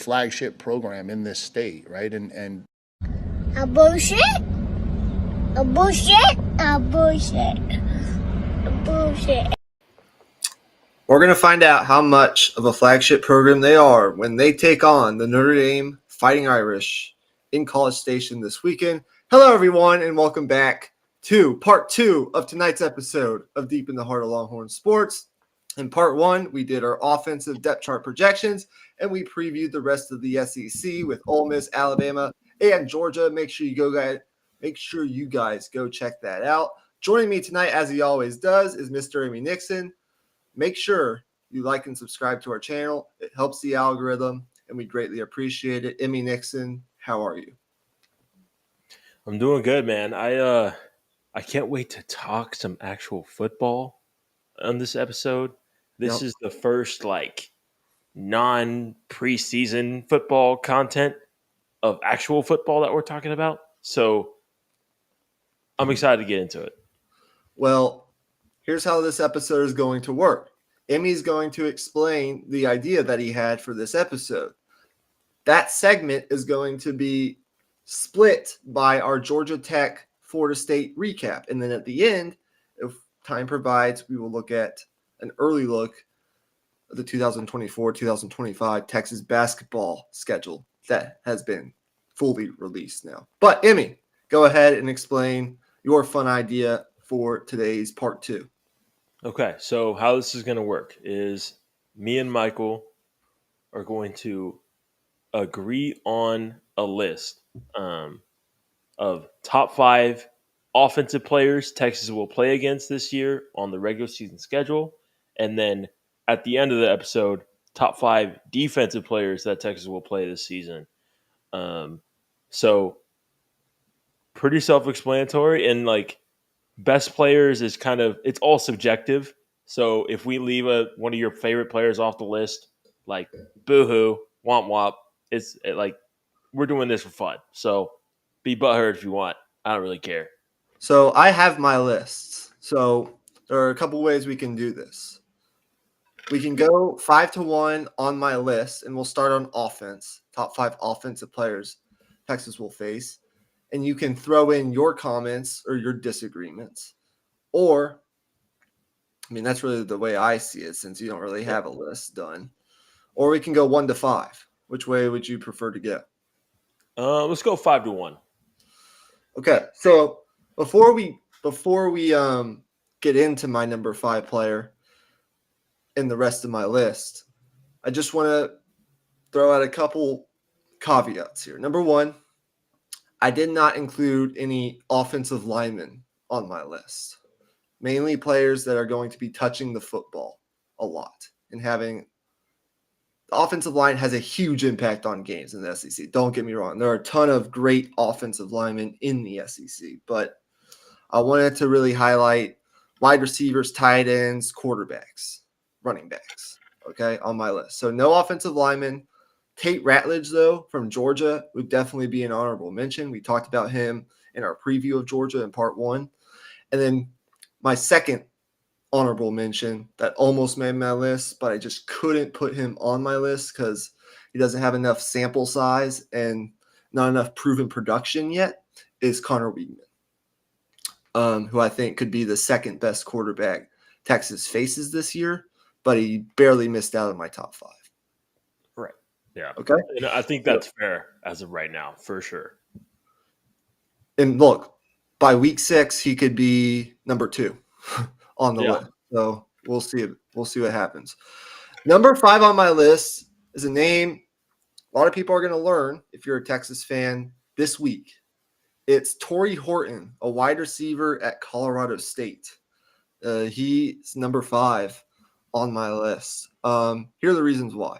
flagship program in this state, right? And A bullshit? A bullshit? A bullshit. A bullshit. We're going to find out how much of a flagship program they are when they take on the Notre Dame Fighting Irish in College Station this weekend. Hello, everyone, and welcome back to part 2 of tonight's episode of Deep in the Heart of Longhorn Sports. In part 1, we did our offensive depth chart projections, and we previewed the rest of the SEC with Ole Miss, Alabama, and Georgia. Make sure you guys go check that out. Joining me tonight, as he always does, is Mr. Emmy Nixon. Make sure you like and subscribe to our channel. It helps the algorithm, and we greatly appreciate it. Emmy Nixon, how are you? I'm doing good, man. I can't wait to talk some actual football on this episode. This is the first non-preseason football content of actual football that we're talking about. So I'm excited to get into it. Well, here's how this episode is going to work. Emmy's going to explain the idea that he had for this episode. That segment is going to be split by our Georgia Tech Florida State recap. And then at the end, if time provides, we will look at an early look at the 2024-2025 Texas basketball schedule that has been fully released now. But Emmy, go ahead and explain your fun idea for today's part 2. Okay, so how this is going to work is me and Michael are going to agree on a list of top 5 offensive players Texas will play against this year on the regular season schedule. And then at the end of the episode, top 5 defensive players that Texas will play this season. So pretty self-explanatory, and best players is it's all subjective. So if we leave one of your favorite players off the list, boo-hoo, womp womp, it's we're doing this for fun. So be butthurt if you want. I don't really care. So I have my lists. So there are a couple ways we can do this. We can go 5-1 on my list, and we'll start on offense. Top 5 offensive players Texas will face. And you can throw in your comments or your disagreements. Or, that's really the way I see it, since you don't really have a list done. Or we can go 1-5. Which way would you prefer to go? Let's go 5-1. Okay, so before we get into my number 5 player and the rest of my list, I just want to throw out a couple caveats here. Number 1, I did not include any offensive linemen on my list. Mainly players that are going to be touching the football a lot and having the offensive line has a huge impact on games in the SEC. Don't get me wrong. There are a ton of great offensive linemen in the SEC, but I wanted to really highlight wide receivers, tight ends, quarterbacks, running backs, okay, on my list. So no offensive linemen. Tate Ratledge, though, from Georgia would definitely be an honorable mention. We talked about him in our preview of Georgia in part 1. And then my second honorable mention that almost made my list, but I just couldn't put him on my list because he doesn't have enough sample size and not enough proven production yet, is Connor Weigman, who I think could be the second best quarterback Texas faces this year, but he barely missed out on my top 5. Right. Yeah. Okay. And I think that's fair as of right now, for sure. And look, by week 6, he could be number 2 on the list. So we'll see. We'll see what happens. Number 5 on my list is a name a lot of people are going to learn if you're a Texas fan this week. It's Torrey Horton, a wide receiver at Colorado State. He's number 5 on my list. Here are the reasons why.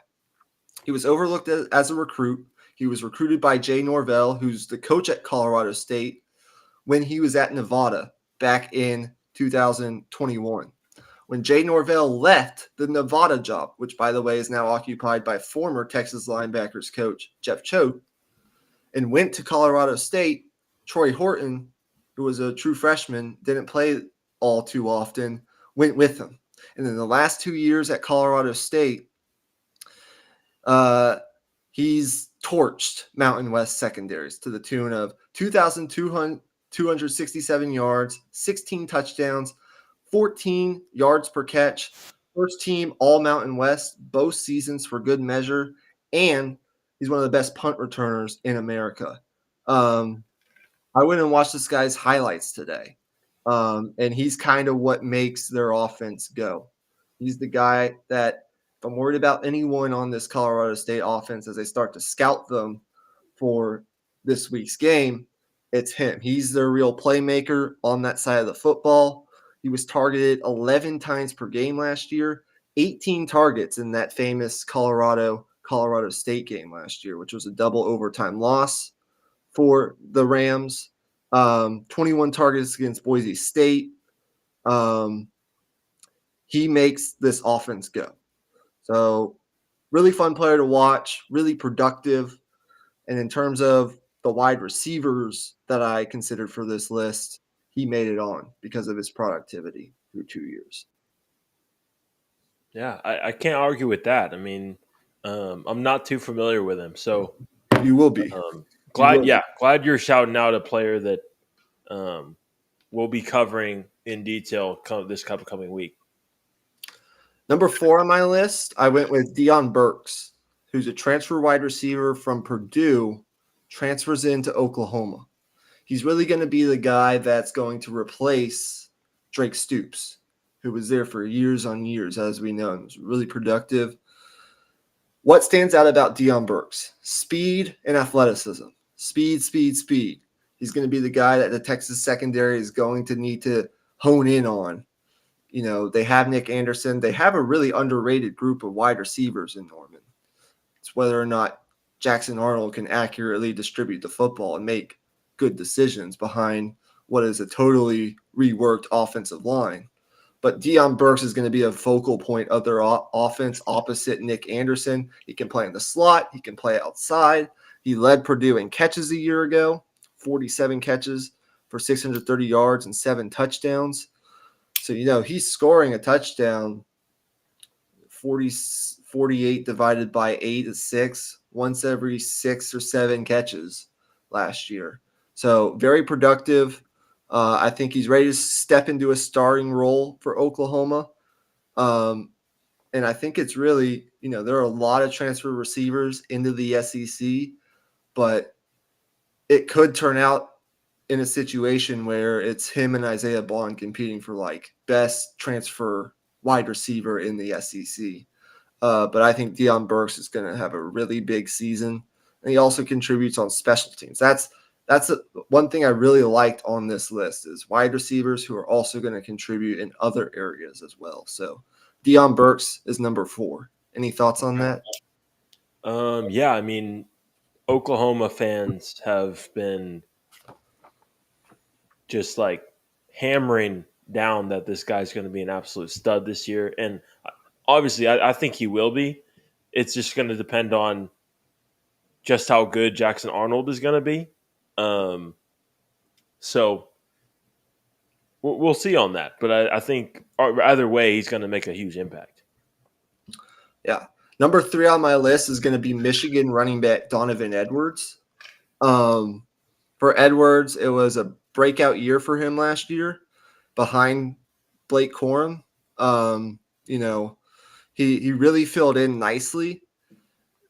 He was overlooked as a recruit. He was recruited by Jay Norvell, who's the coach at Colorado State, when he was at Nevada back in 2021. When Jay Norvell left the Nevada job, which, by the way, is now occupied by former Texas linebackers coach Jeff Choate, and went to Colorado State, Torrey Horton, who was a true freshman, didn't play all too often, went with him. And in the last 2 years at Colorado State, he's torched Mountain West secondaries to the tune of 2,267 yards, 16 touchdowns, 14 yards per catch, first team All Mountain West both seasons for good measure, and he's one of the best punt returners in America. I went and watched this guy's highlights today, and he's kind of what makes their offense go. He's the guy that, if I'm worried about anyone on this Colorado State offense as they start to scout them for this week's game, it's him. He's their real playmaker on that side of the football. He was targeted 11 times per game last year, 18 targets in that famous Colorado State game last year, which was a double overtime loss for the Rams. 21 targets against Boise State. He makes this offense go. So really fun player to watch, really productive. And in terms of the wide receivers that I considered for this list, he made it on because of his productivity through 2 years. Yeah, I can't argue with that. I mean, I'm not too familiar with him, so You will be. glad you're shouting out a player that we'll be covering in detail this coming week. Number 4 on my list, I went with Deion Burks, who's a transfer wide receiver from Purdue, transfers into Oklahoma. He's really going to be the guy that's going to replace Drake Stoops, who was there for years on years, as we know, and was really productive. What stands out about Deion Burks? Speed and athleticism. Speed. He's going to be the guy that the Texas secondary is going to need to hone in on. You know, they have Nick Anderson. They have a really underrated group of wide receivers in Norman. It's whether or not Jackson Arnold can accurately distribute the football and make good decisions behind what is a totally reworked offensive line. But Deion Burks is going to be a focal point of their offense opposite Nick Anderson. He can play in the slot. He can play outside. He led Purdue in catches a year ago, 47 catches for 630 yards and 7 touchdowns. So, you know, he's scoring a touchdown, 48 divided by 8 is 6, once every 6 or 7 catches last year. So very productive. I think he's ready to step into a starting role for Oklahoma. And I think it's really, you know, there are a lot of transfer receivers into the SEC, but it could turn out in a situation where it's him and Isaiah Bond competing for like best transfer wide receiver in the SEC. But I think Deion Burks is going to have a really big season, and he also contributes on special teams. That's one thing I really liked on this list is wide receivers who are also going to contribute in other areas as well. So Deion Burks is number 4. Any thoughts on that? Yeah, I mean, Oklahoma fans have been just like hammering down that this guy's going to be an absolute stud this year. And obviously, I think he will be. It's just going to depend on just how good Jackson Arnold is going to be. So we'll see on that. But I think either way, he's going to make a huge impact. Yeah. Number 3 on my list is going to be Michigan running back Donovan Edwards. For Edwards, it was a breakout year for him last year behind Blake Corum. You know, he really filled in nicely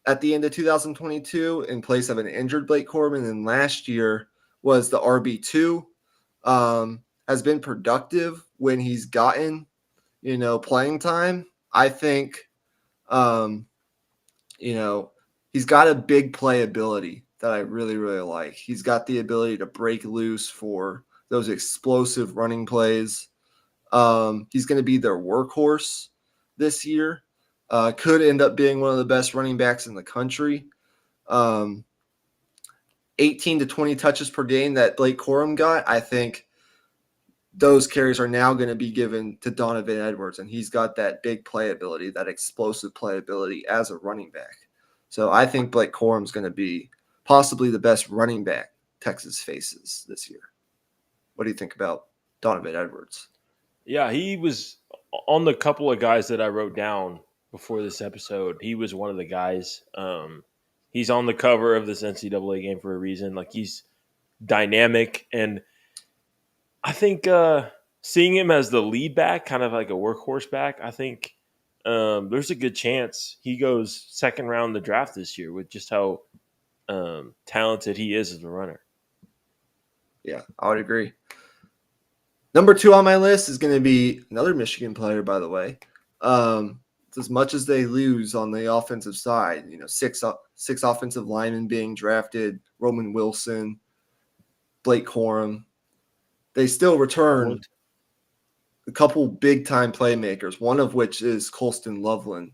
at the end of 2022 in place of an injured Blake Corum. And then last year was the RB2. Has been productive when he's gotten, you know, playing time. I think, you know, he's got a big playability that I really, really like. He's got the ability to break loose for those explosive running plays. He's going to be their workhorse this year. Could end up being one of the best running backs in the country. 18 to 20 touches per game that Blake Corum got, I think those carries are now going to be given to Donovan Edwards, and he's got that big playability, that explosive playability as a running back. So I think Blake Corum is going to be possibly the best running back Texas faces this year. What do you think about Donovan Edwards? Yeah, he was on the couple of guys that I wrote down before this episode. He was one of the guys. He's on the cover of this NCAA game for a reason. Like, he's dynamic, and I think seeing him as the lead back, kind of like a workhorse back, I think there's a good chance he goes second round in the draft this year with just how talented he is as a runner. Yeah, I would agree. Number 2 on my list is going to be another Michigan player, by the way. As much as they lose on the offensive side, six offensive linemen being drafted, Roman Wilson, Blake Corum, they still return a couple big-time playmakers, one of which is Colston Loveland,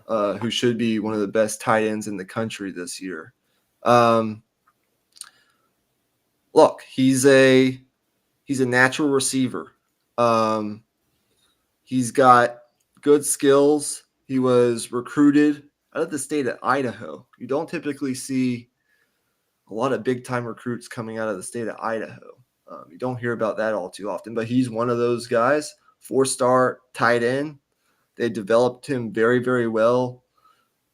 who should be one of the best tight ends in the country this year. Look, he's a natural receiver. He's got good skills. He was recruited out of the state of Idaho. You don't typically see a lot of big-time recruits coming out of the state of Idaho. You don't hear about that all too often, but he's one of those guys, 4-star tight end. They developed him very, very well.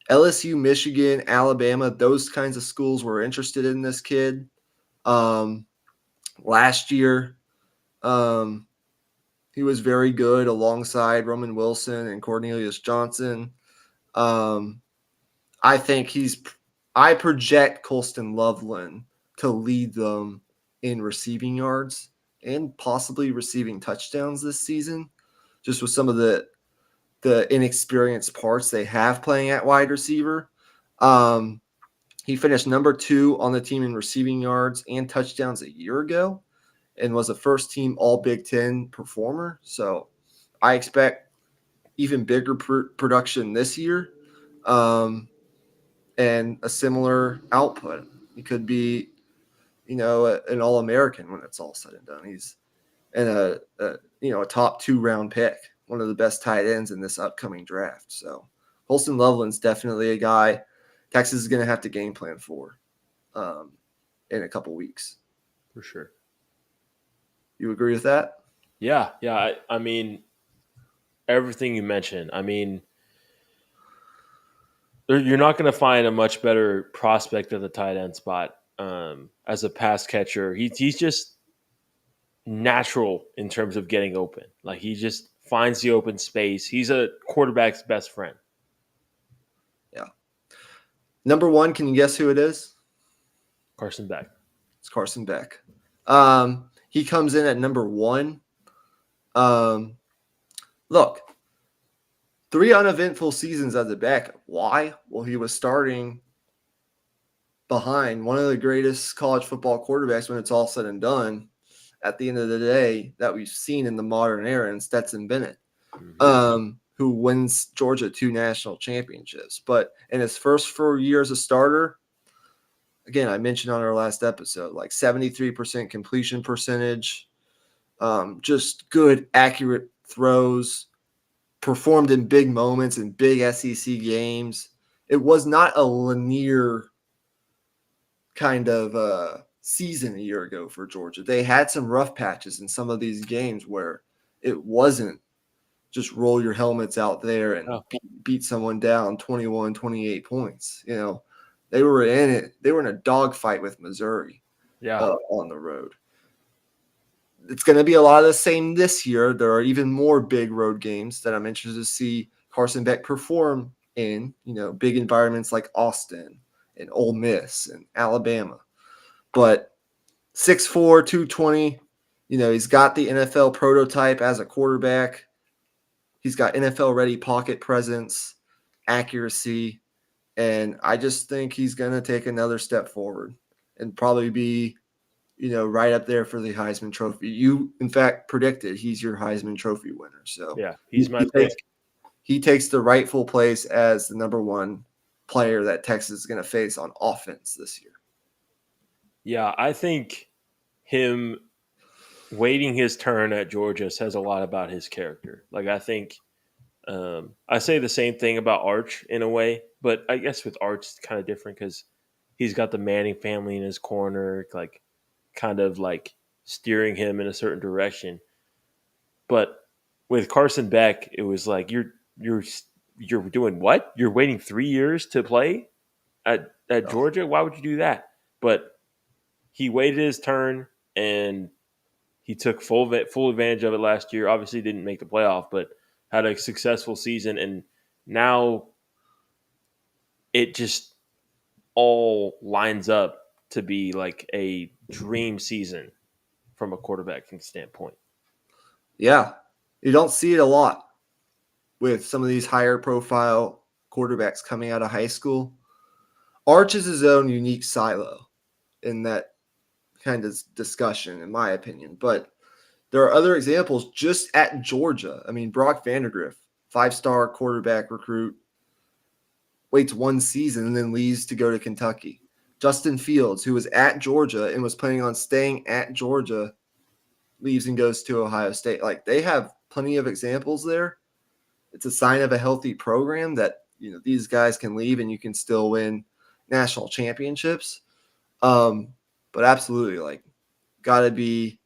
LSU, Michigan, Alabama, those kinds of schools were interested in this kid. Last year, he was very good alongside Roman Wilson and Cornelius Johnson. I project Colston Loveland to lead them in receiving yards and possibly receiving touchdowns this season, just with some of the inexperienced parts they have playing at wide receiver. He finished number 2 on the team in receiving yards and touchdowns a year ago and was a first-team All-Big Ten performer. So I expect even bigger production this year and a similar output. He could be, an All-American when it's all said and done. He's in a top 2-round pick, one of the best tight ends in this upcoming draft. So Colston Loveland's definitely a guy Texas is going to have to game plan for in a couple weeks. For sure. You agree with that? Yeah. I mean, everything you mentioned. I mean, you're not going to find a much better prospect at the tight end spot as a pass catcher. He's just natural in terms of getting open. Like, he just finds the open space. He's a quarterback's best friend. Yeah. Number 1, can you guess who it is? Carson Beck. It's Carson Beck. He comes in at number 1. Look, 3 uneventful seasons as a backup. Why? Well, he was starting behind one of the greatest college football quarterbacks when it's all said and done at the end of the day that we've seen in the modern era, in Stetson Bennett, who wins Georgia 2 national championships. But in his first 4 years as a starter, again, I mentioned on our last episode, like 73% completion percentage, just good, accurate throws, performed in big moments in big SEC games. It was not a linear kind of season a year ago for Georgia. They had some rough patches in some of these games where it wasn't just roll your helmets out there and beat someone down 21, 28 points. They were in it. They were in a dogfight with Missouri on the road. It's going to be a lot of the same this year. There are even more big road games that I'm interested to see Carson Beck perform in, big environments like Austin and Ole Miss and Alabama. But 6'4", 220, he's got the NFL prototype as a quarterback. He's got NFL-ready pocket presence, accuracy, and I just think he's going to take another step forward and probably be, right up there for the Heisman Trophy. You, in fact, predicted he's your Heisman Trophy winner. So yeah, he's my pick. He takes the rightful place as the number 1 player that Texas is going to face on offense this year. Yeah, I think him waiting his turn at Georgia says a lot about his character. Like, I think I say the same thing about Arch in a way, but I guess with Arch it's kind of different because he's got the Manning family in his corner, like kind of like steering him in a certain direction. But with Carson Beck, it was like you're doing what? You're waiting 3 years to play at at No. Georgia. Why would you do that? But he waited his turn and he took full advantage of it last year. Obviously, didn't make the playoff, but had a successful season, and now it just all lines up to be like a dream season from a quarterbacking standpoint. Yeah, you don't see it a lot with some of these higher profile quarterbacks coming out of high school. Arch is his own unique silo in that kind of discussion, in my opinion. But there are other examples just at Georgia. I mean, Brock Vandagriff, 5-star quarterback recruit, waits one season and then leaves to go to Kentucky. Justin Fields, who was at Georgia and was planning on staying at Georgia, leaves and goes to Ohio State. Like, they have plenty of examples there. It's a sign of a healthy program that, you know, these guys can leave and you can still win national championships. But absolutely, like, got to be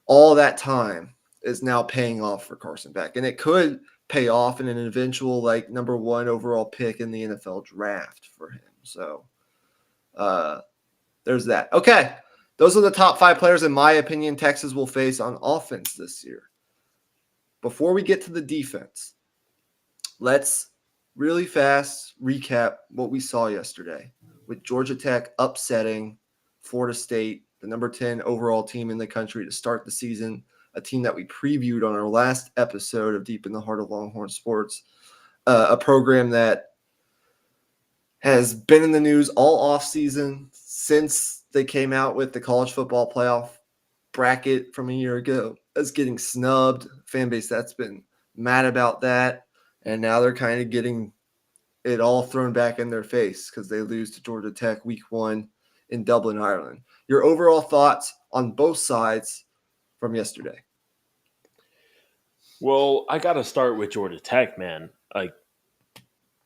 all that time is now paying off for Carson Beck. And it could pay off in an eventual, like, number 1 overall pick in the NFL draft for him. So there's that. Okay. Those are the top 5 players, in my opinion, Texas will face on offense this year. Before we get to the defense, let's really fast recap what we saw yesterday with Georgia Tech upsetting Florida State, the number 10 overall team in the country to start the season, a team that we previewed on our last episode of Deep in the Heart of Longhorn Sports, a program that has been in the news all offseason since they came out with the college football playoff bracket from a year ago as getting snubbed. Fan base that's been mad about that. And now they're kind of getting it all thrown back in their face because they lose to Georgia Tech week 1 in Dublin, Ireland. Your overall thoughts on both sides from yesterday? Well, I got to start with Georgia Tech, man. Like,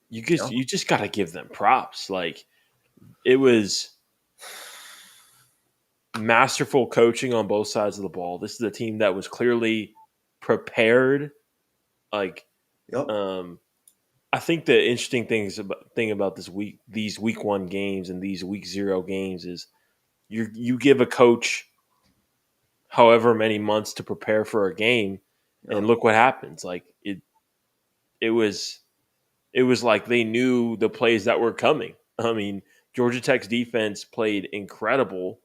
you just got to give them props. Like, it was masterful coaching on both sides of the ball. This is a team that was clearly prepared. Like, Yep. I think the interesting thing about these week 1 games and these week 0 games is you give a coach however many months to prepare for a game, and look what happens. Like, it was like they knew the plays that were coming. I mean, Georgia Tech's defense played incredible.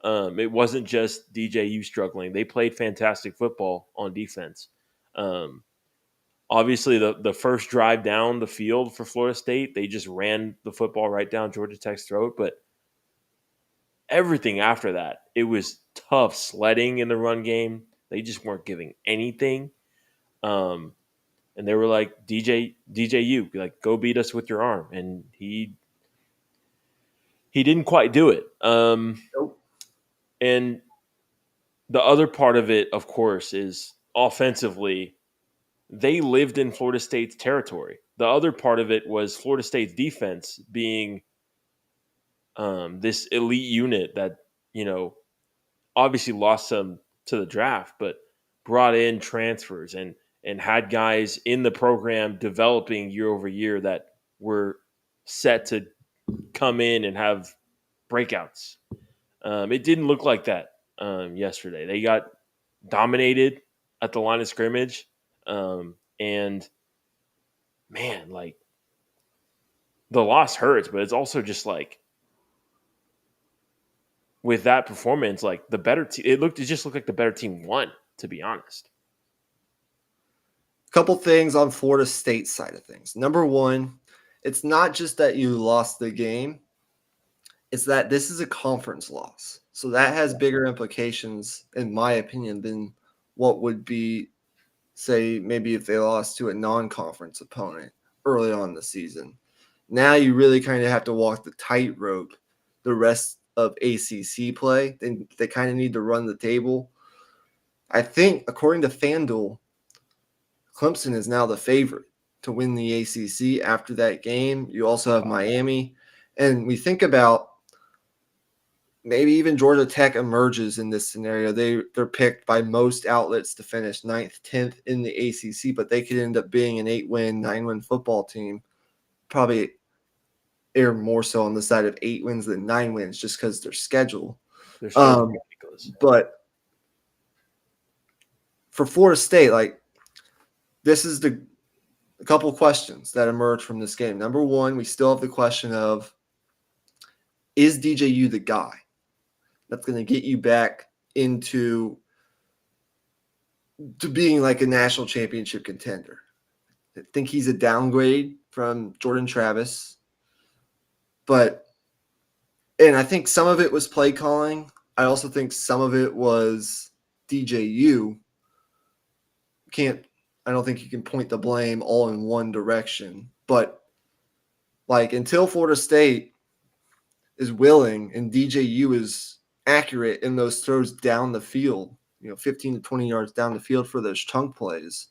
It wasn't just DJU struggling. They played fantastic football on defense. Obviously, the first drive down the field for Florida State, they just ran the football right down Georgia Tech's throat. But everything after that, it was tough sledding in the run game. They just weren't giving anything. And they were like, DJU, like, go beat us with your arm. And he didn't quite do it. Nope. And the other part of it, of course, is offensively, they lived in Florida State's territory. The other part of it was Florida State's defense being this elite unit that, you know, obviously lost some to the draft, but brought in transfers and had guys in the program developing year over year that were set to come in and have breakouts. It didn't look like that yesterday. They got dominated at the line of scrimmage. And man, like, the loss hurts, but it's also just like, with that performance, like, the better team, it just looked like the better team won, to be honest. A couple things on Florida State side of things. Number 1, it's not just that you lost the game. It's that this is a conference loss. So that has bigger implications, in my opinion, than what would be, say, maybe if they lost to a non-conference opponent early on in the season. Now you really kind of have to walk the tightrope the rest of ACC play. They kind of need to run the table. I think, according to FanDuel, Clemson is now the favorite to win the ACC after that game. You also have Miami. And we think about maybe even Georgia Tech emerges in this scenario. They're picked by most outlets to finish 9th, 10th in the ACC, but they could end up being an 8-win, 9-win football team. Probably err more so on the side of 8 wins than 9 wins just because their schedule. Their schedule's ridiculous. But for Florida State, like, this is a couple questions that emerge from this game. Number one, we still have the question of, is DJU the guy that's going to get you back into to being like a national championship contender? I think he's a downgrade from Jordan Travis, and I think some of it was play calling. I also think some of it was DJU. I don't think you can point the blame all in one direction, but like until Florida State is willing and DJU is accurate in those throws down the field, 15 to 20 yards down the field for those chunk plays,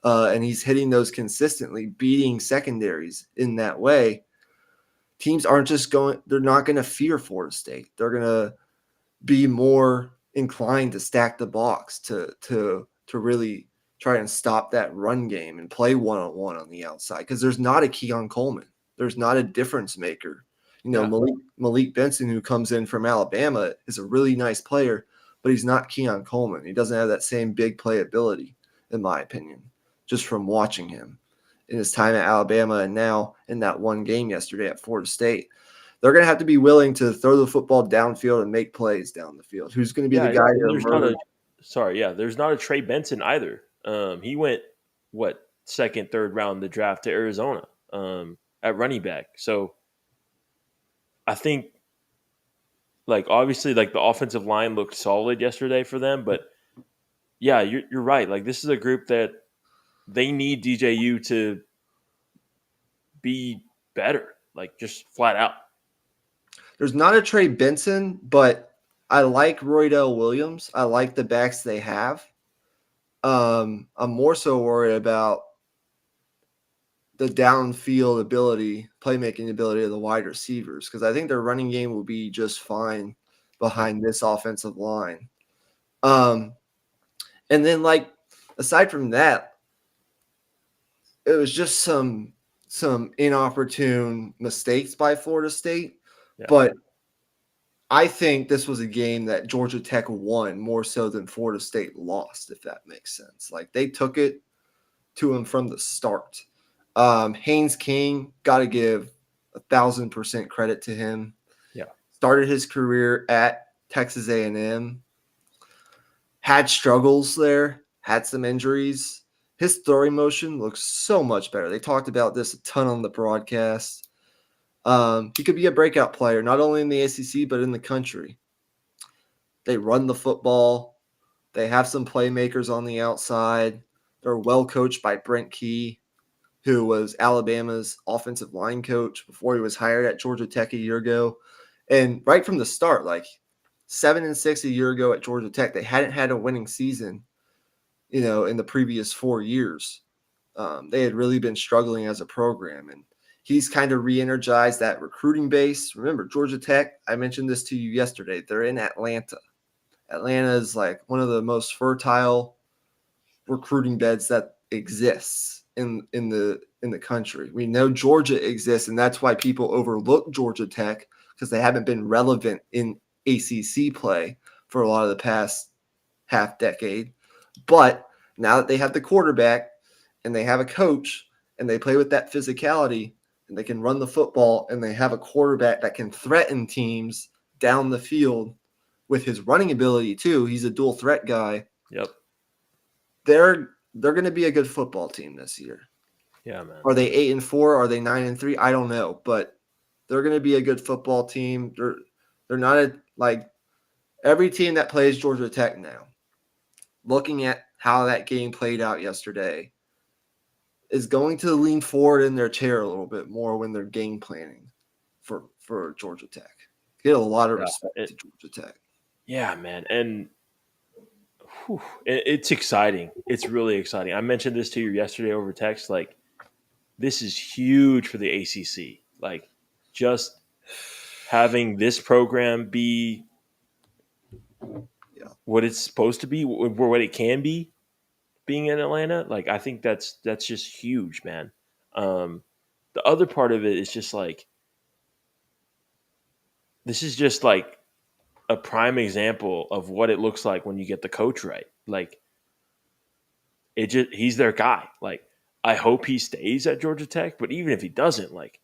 and he's hitting those consistently, beating secondaries in that way, teams aren't just they're not going to fear Florida State. They're going to be more inclined to stack the box, to really try and stop that run game and play one-on-one on the outside, because there's not a Keon Coleman. There's not a difference maker. Malik Benson, who comes in from Alabama, is a really nice player, but he's not Keon Coleman. He doesn't have that same big play ability, in my opinion, just from watching him in his time at Alabama and now in that one game yesterday at Florida State. They're going to have to be willing to throw the football downfield and make plays down the field. Who's going to be the guy there's not a Trey Benson either. He went, second, third round in the draft to Arizona at running back. So I think, obviously, the offensive line looked solid yesterday for them. But, yeah, you're right. This is a group that they need DJU to be better, just flat out. There's not a Trey Benson, but I like Roydell Williams. I like the backs they have. I'm more so worried about the downfield ability, playmaking ability of the wide receivers, because I think their running game will be just fine behind this offensive line. And then, aside from that, it was just some inopportune mistakes by Florida State. Yeah. But I think this was a game that Georgia Tech won more so than Florida State lost, if that makes sense. They took it to him from the start. Haynes King, got to give 1,000% credit to him. Yeah, started his career at Texas A&M, had struggles there, had some injuries. His throwing motion looks so much better. They talked about this a ton on the broadcast. He could be a breakout player, not only in the ACC, but in the country. They run the football. They have some playmakers on the outside. They're well coached by Brent Key, who was Alabama's offensive line coach before he was hired at Georgia Tech a year ago. And right from the start, 7-6 a year ago at Georgia Tech, they hadn't had a winning season, in the previous 4 years. They had really been struggling as a program, and he's kind of re-energized that recruiting base. Remember, Georgia Tech, I mentioned this to you yesterday, they're in Atlanta. Atlanta is one of the most fertile recruiting beds that exists in the country. We know Georgia exists, and that's why people overlook Georgia Tech, because they haven't been relevant in ACC play for a lot of the past half decade. But now that they have the quarterback and they have a coach and they play with that physicality and they can run the football and they have a quarterback that can threaten teams down the field with his running ability too. He's a dual threat guy. Yep. They're going to be a good football team this year. Yeah, man. Are they 8-4? Are they 9-3? I don't know, but they're going to be a good football team. They're not every team that plays Georgia Tech now, looking at how that game played out yesterday, is going to lean forward in their chair a little bit more when they're game planning for Georgia Tech. Get a lot of respect to Georgia Tech. Yeah, man. And it's exciting. It's really exciting. I mentioned this to you yesterday over text. This is huge for the ACC. Just having this program be what it's supposed to be, what it can be, being in Atlanta, I think that's just huge, man. The other part of it is just this is just like a prime example of what it looks like when you get the coach right. Like he's their guy. Like I hope he stays at Georgia Tech, but even if he doesn't, like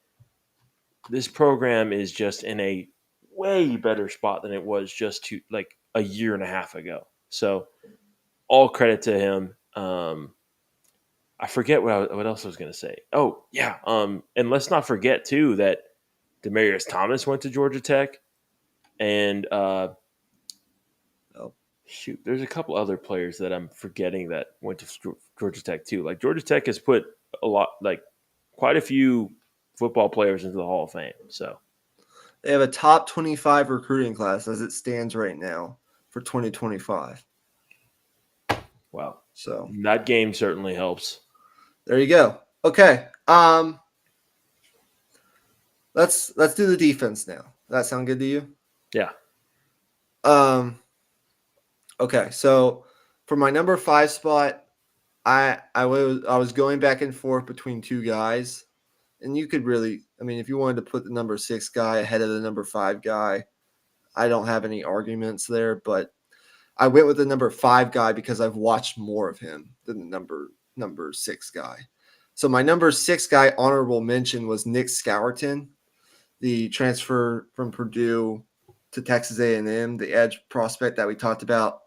this program is just in a way better spot than it was just like a year and a half ago. So all credit to him. I forget what else I was going to say. Oh yeah, and let's not forget too that Demarius Thomas went to Georgia Tech, and Oh, shoot, there's a couple other players that I'm forgetting that went to Georgia Tech too. Like Georgia Tech has put quite a few football players into the Hall of Fame. So they have a top 25 recruiting class as it stands right now for 2025. wow, So that game certainly helps. there you go. Okay. Let's do the defense now. Does that sound good to you? Yeah. Okay. So for my number 5 spot, I was going back and forth between two guys, and you could really, I mean, if you wanted to put the number 6 guy ahead of the number 5 guy, I don't have any arguments there, but I went with the number 5 guy because I've watched more of him than the number 6 guy. So my number 6 guy honorable mention was Nick Scourton, the transfer from Purdue to Texas A&M, the edge prospect that we talked about,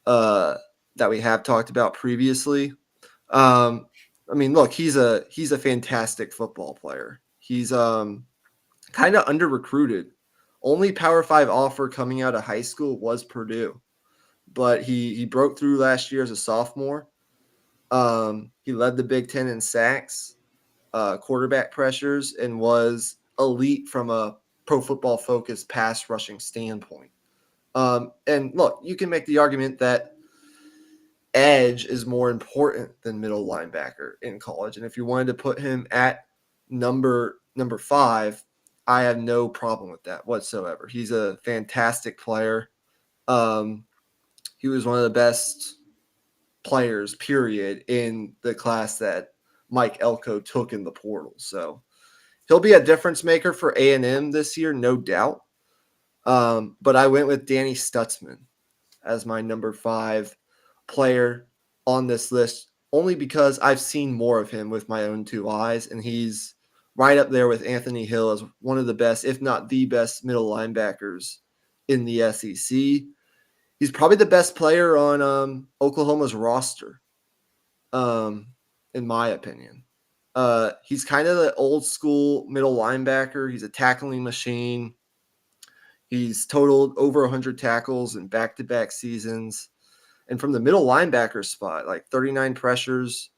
that we have talked about previously. I mean, look, he's a fantastic football player. He's kind of under recruited. Only Power 5 offer coming out of high school was Purdue, but he broke through last year as a sophomore. He led the Big Ten in sacks, quarterback pressures, and was elite from a Pro Football Focus pass rushing standpoint. And look, you can make the argument that edge is more important than middle linebacker in college. And if you wanted to put him at number 5, I have no problem with that whatsoever. He's a fantastic player. He was one of the best players, period, in the class that Mike Elko took in the portal. So he'll be a difference maker for A&M this year, no doubt. But I went with Danny Stutzman as my number 5 player on this list, only because I've seen more of him with my own 2 eyes, and he's right up there with Anthony Hill as one of the best, if not the best, middle linebackers in the SEC. He's probably the best player on Oklahoma's roster, in my opinion. He's kind of the old school middle linebacker. He's a tackling machine. He's totaled over 100 tackles in back-to-back seasons. And from the middle linebacker spot, like 39 pressures,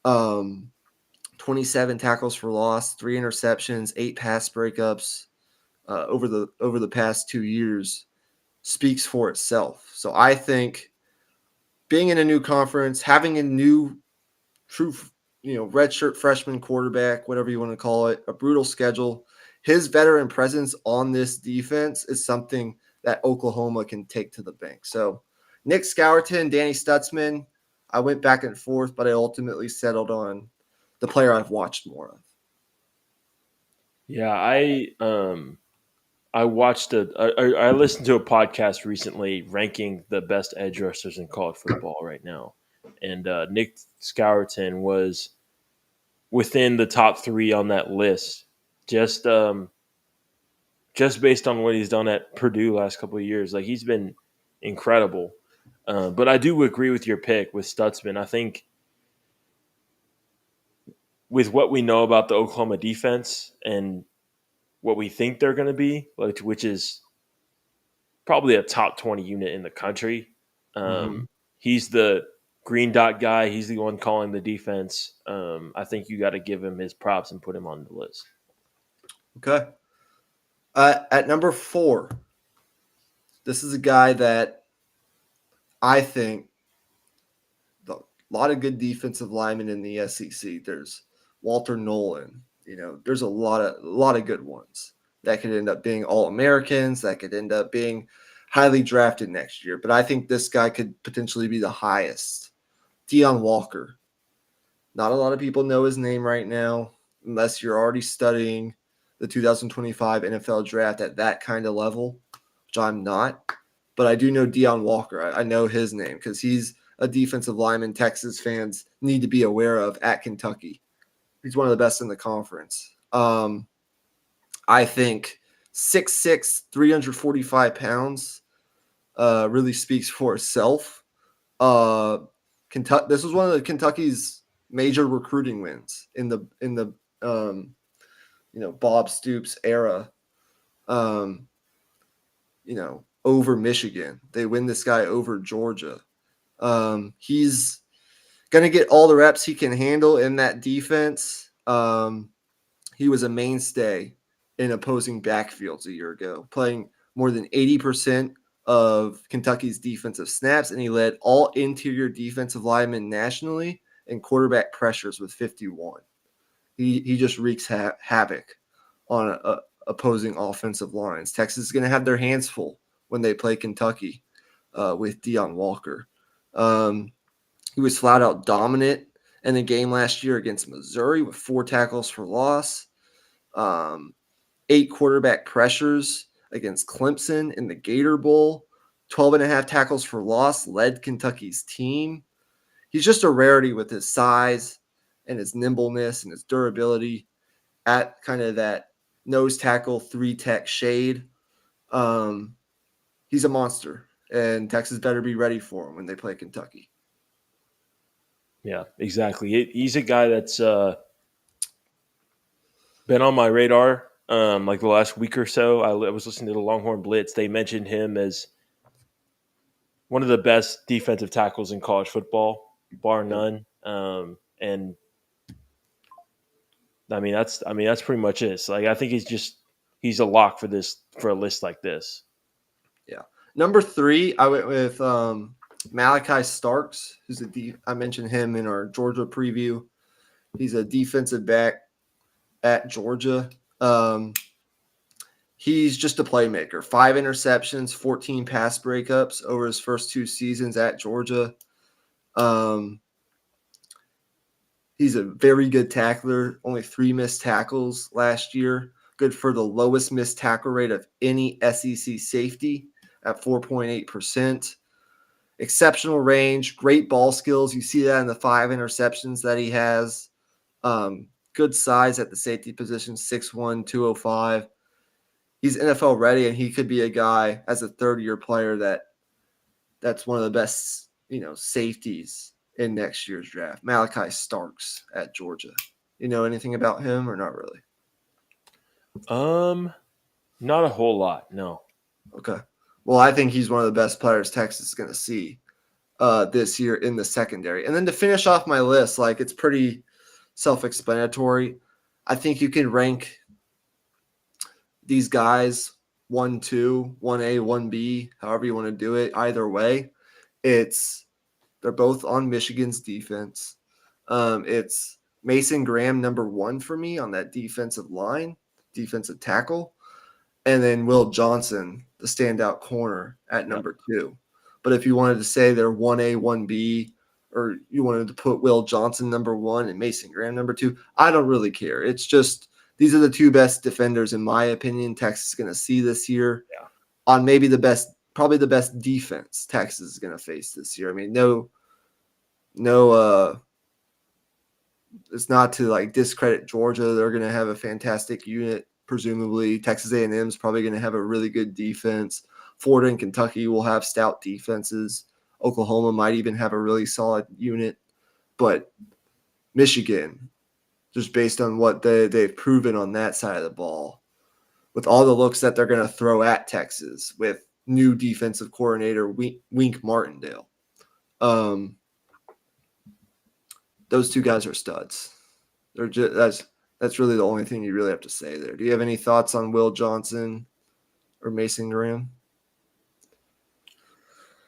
27 tackles for loss, 3 interceptions, 8 pass breakups over the past 2 years speaks for itself. So I think being in a new conference, having a new true, redshirt freshman quarterback, whatever you want to call it, a brutal schedule, his veteran presence on this defense is something that Oklahoma can take to the bank. So Nick Scourton, Danny Stutzman, I went back and forth, but I ultimately settled on the player I've watched more of. Yeah, I watched I listened to a podcast recently ranking the best edge rushers in college football right now, and Nick Scourton was within the top 3 on that list, just based on what he's done at Purdue last couple of years. Like he's been incredible. But I do agree with your pick with Stutzman. I think with what we know about the Oklahoma defense and what we think they're going to be, which is probably a top 20 unit in the country. He's the green dot guy. He's the one calling the defense. I think you got to give him his props and put him on the list. Okay. At number 4, this is a guy that I think a lot of good defensive linemen in the SEC. There's Walter Nolan. There's a lot of good ones that could end up being All-Americans, that could end up being highly drafted next year. But I think this guy could potentially be the highest. Deion Walker. Not a lot of people know his name right now, unless you're already studying the 2025 NFL draft at that kind of level, which I'm not. But I do know Deion Walker. I know his name because he's a defensive lineman Texas fans need to be aware of at Kentucky. He's one of the best in the conference. I think 6'6", 345 pounds really speaks for itself. This was one of the Kentucky's major recruiting wins in the Bob Stoops era. Over Michigan, they win this guy over Georgia. He's gonna get all the reps he can handle in that defense. He was a mainstay in opposing backfields a year ago, playing more than 80% of Kentucky's defensive snaps, and he led all interior defensive linemen nationally in quarterback pressures with 51. He just wreaks havoc on opposing offensive lines. Texas is going to have their hands full when they play Kentucky with Deion Walker. He was flat out dominant in the game last year against Missouri with 4 tackles for loss, 8 quarterback pressures against Clemson in the Gator Bowl, 12.5 tackles for loss, led Kentucky's team. He's just a rarity with his size and his nimbleness and his durability at kind of that nose tackle 3-tech shade. He's a monster, and Texas better be ready for him when they play Kentucky. Yeah, exactly. He's a guy that's been on my radar like the last week or so. I was listening to the Longhorn Blitz. They mentioned him as one of the best defensive tackles in college football, bar none. And that's pretty much it. So, like, I think he's a lock for a list like this. Yeah. Number 3, I went with Malachi Starks, who's I mentioned him in our Georgia preview. He's a defensive back at Georgia. He's just a playmaker. 5 interceptions, 14 pass breakups over his first 2 seasons at Georgia. He's a very good tackler. Only 3 missed tackles last year. Good for the lowest missed tackle rate of any SEC safety at 4.8%. Exceptional range, great ball skills. You see that in the 5 interceptions that he has. Good size at the safety position, 6'1", 205. He's NFL ready, and he could be a guy as a third-year player that's one of the best, safeties in next year's draft. Malachi Starks at Georgia. You know anything about him or not really? Not a whole lot, no. Okay. Well, I think he's one of the best players Texas is going to see this year in the secondary. And then to finish off my list, like, it's pretty self-explanatory. I think you can rank these guys 1, 2, 1A, 1B, however you want to do it. Either way, they're both on Michigan's defense. It's Mason Graham, number 1 for me on that defensive line, defensive tackle, and then Will Johnson, the standout corner, at number 2. But if you wanted to say they're 1A, 1B, or you wanted to put Will Johnson number 1 and Mason Graham number 2, I don't really care. It's just these are the 2 best defenders, in my opinion, Texas is going to see this year. Yeah. On probably the best defense Texas is going to face this year. I mean, no, it's not to like discredit Georgia. They're going to have a fantastic unit, presumably. Texas A&M is probably going to have a really good defense. Florida and Kentucky will have stout defenses. Oklahoma might even have a really solid unit. But Michigan, just based on what they've proven on that side of the ball, with all the looks that they're going to throw at Texas with new defensive coordinator Wink Martindale, those 2 guys are studs. They're just that's really the only thing you really have to say there. Do you have any thoughts on Will Johnson or Mason Graham?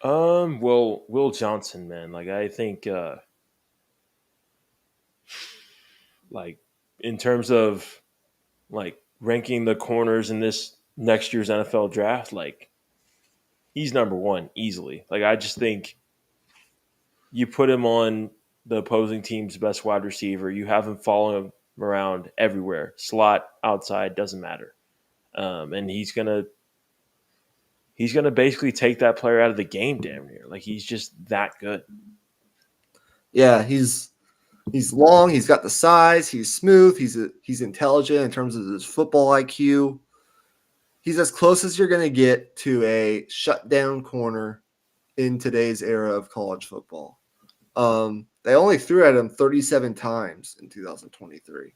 Well, Will Johnson, man, like, I think, like, in terms of like ranking the corners in this next year's NFL draft, like, he's number 1 easily. Like, I just think you put him on the opposing team's best wide receiver, you have him around everywhere, slot, outside, doesn't matter. And he's gonna basically take that player out of the game damn near. Like he's just that good. Yeah, he's long. He's got the size. He's smooth. He's intelligent in terms of his football IQ. He's as close as you're going to get to a shutdown corner in today's era of college football. They only threw at him 37 times in 2023.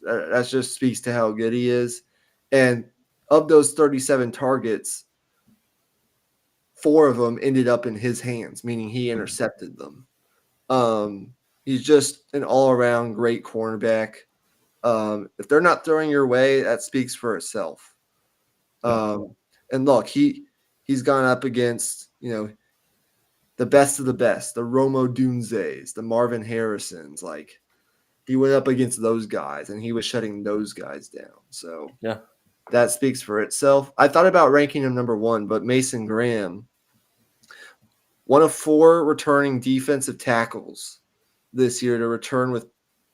That just speaks to how good he is. And of those 37 targets, 4 of them ended up in his hands, meaning he intercepted them. He's just an all-around great cornerback. If they're not throwing your way, that speaks for itself. And look, he's gone up against, the best of the best, the Romo Dunzes, the Marvin Harrisons. Like, he went up against those guys, and he was shutting those guys down. So Yeah. that speaks for itself. I thought about ranking him number 1, but Mason Graham, one of 4 returning defensive tackles this year to return with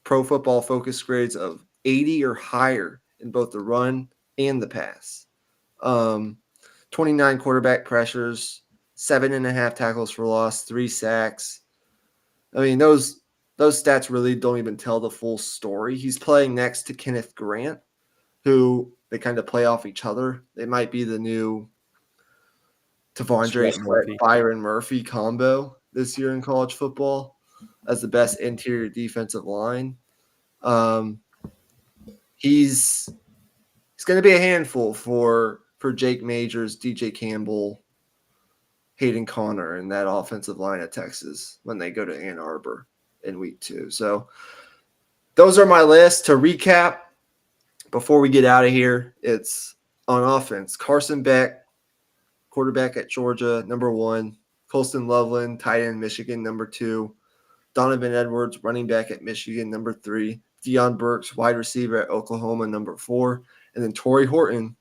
Pro Football Focus grades of 80 or higher in both the run and the pass. 29 quarterback pressures, 7.5 tackles for loss, 3 sacks. I mean, those stats really don't even tell the full story. He's playing next to Kenneth Grant, who they kind of play off each other. They might be the new Tavondre Murphy. Byron Murphy combo this year in college football as the best interior defensive line. He's going to be a handful for Jake Majors, DJ Campbell, Hayden Connor, and that offensive line at Texas when they go to Ann Arbor in week 2. So those are my list. To recap, before we get out of here, it's on offense. Carson Beck, quarterback at Georgia, number 1. Colston Loveland, tight end, Michigan, number 2. Donovan Edwards, running back at Michigan, number 3. Deion Burks, wide receiver at Oklahoma, number 4. And then Torrey Horton,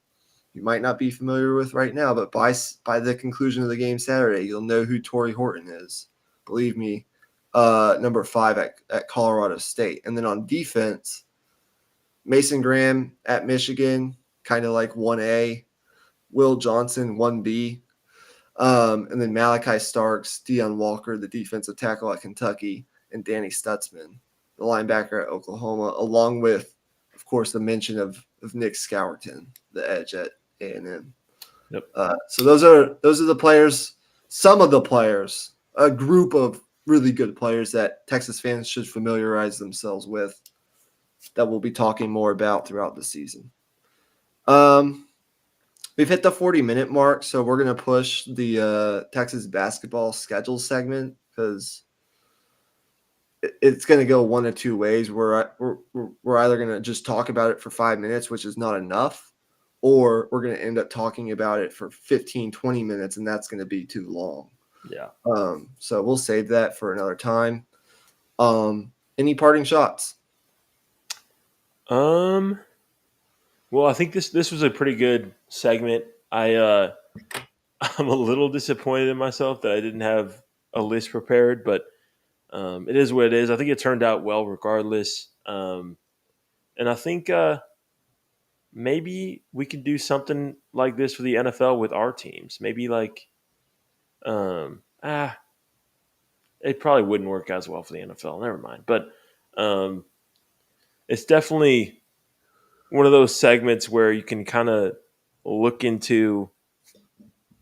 you might not be familiar with right now, but by the conclusion of the game Saturday, you'll know who Torrey Horton is. Believe me, number 5 at Colorado State. And then on defense, Mason Graham at Michigan, kind of like 1A. Will Johnson, 1B. And then Malachi Starks, Deion Walker, the defensive tackle at Kentucky, and Danny Stutzman, the linebacker at Oklahoma, along with, of course, the mention of Nick Scourton, the edge at A&M. Yep. So those are the players, some of the players, a group of really good players that Texas fans should familiarize themselves with that we'll be talking more about throughout the season. We've hit the 40-minute mark, so we're going to push the Texas basketball schedule segment because it's going to go one of 2 ways. We're either going to just talk about it for 5 minutes, which is not enough, or we're going to end up talking about it for 15, 20 minutes, and that's going to be too long. Yeah. So we'll save that for another time. Any parting shots? Well, I think this was a pretty good segment. I'm a little disappointed in myself that I didn't have a list prepared, but it is what it is. I think it turned out well regardless. And I think maybe we could do something like this for the NFL with our teams. Maybe like it probably wouldn't work as well for the NFL. Never mind. But it's definitely one of those segments where you can kind of look into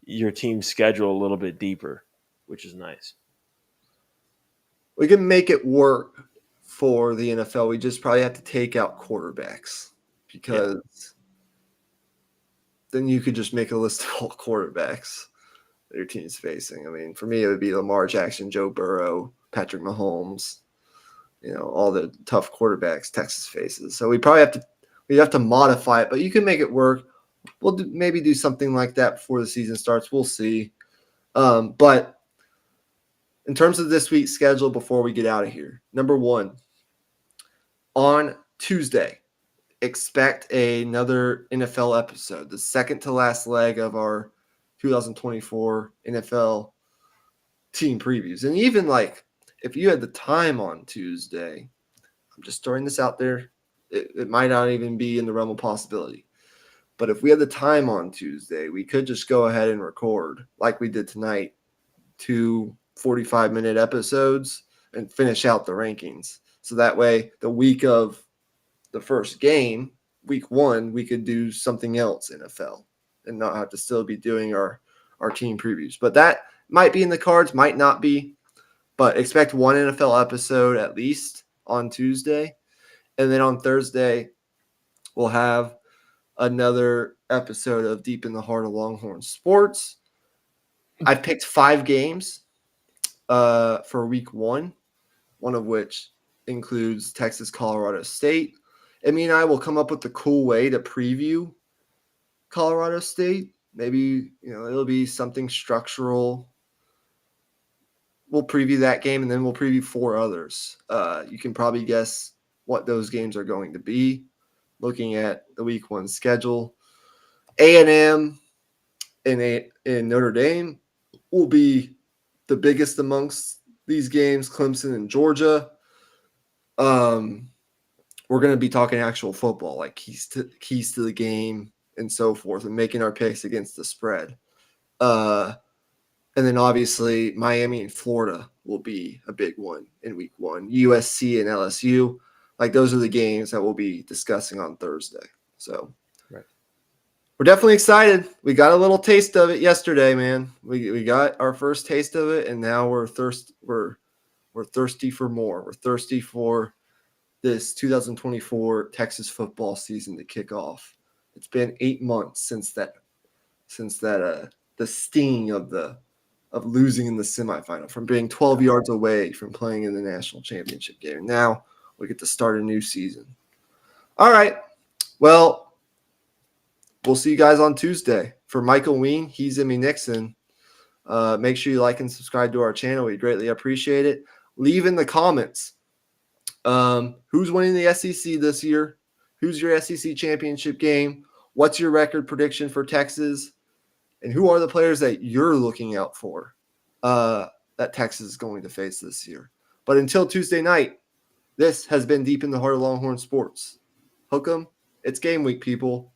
your team's schedule a little bit deeper, which is nice. We can make it work for the NFL. We just probably have to take out quarterbacks because then you could just make a list of all quarterbacks that your team's facing. I mean, for me, it would be Lamar Jackson, Joe Burrow, Patrick Mahomes, all the tough quarterbacks Texas faces. So we'd have to modify it, but you can make it work. We'll maybe do something like that before the season starts. We'll see. But in terms of this week's schedule, before we get out of here, number 1, on Tuesday, expect another NFL episode, the second to last leg of our 2024 NFL team previews. And even if you had the time on Tuesday, I'm just throwing this out there, It might not even be in the realm of possibility. But if we had the time on Tuesday, we could just go ahead and record like we did tonight, 2 45-minute episodes and finish out the rankings. So that way, the week of the first game, week 1, we could do something else NFL and not have to still be doing our team previews. But that might be in the cards, might not be. But expect one NFL episode at least on Tuesday. And then on Thursday, we'll have another episode of Deep in the Heart of Longhorn Sports. I picked 5 games for week 1, one of which includes Texas, Colorado State. And me and I will come up with a cool way to preview Colorado State. Maybe, it'll be something structural. We'll preview that game, and then we'll preview 4 others. You can probably guess what those games are going to be, looking at the week 1 schedule. A&M in Notre Dame will be the biggest amongst these games, Clemson and Georgia. We're going to be talking actual football, like keys to the game and so forth, and making our picks against the spread. And then obviously Miami and Florida will be a big one in week 1. USC and LSU, like those are the games that we'll be discussing on Thursday. So Right. We're definitely excited. We got a little taste of it yesterday, man. We got our first taste of it, and now we're thirsty for more. We're thirsty for this 2024 Texas football season to kick off. It's been 8 months since the sting of losing in the semifinal, from being 12 yards away from playing in the national championship game. Now we get to start a new season. All right. Well, we'll see you guys on Tuesday. For Michael Ween, he's Emmy Nixon. Make sure you like and subscribe to our channel. We greatly appreciate it. Leave in the comments who's winning the SEC this year? Who's your SEC championship game? What's your record prediction for Texas? And who are the players that you're looking out for that Texas is going to face this year? But until Tuesday night, this has been Deep in the Heart of Longhorn Sports. Hook 'em. It's game week, people.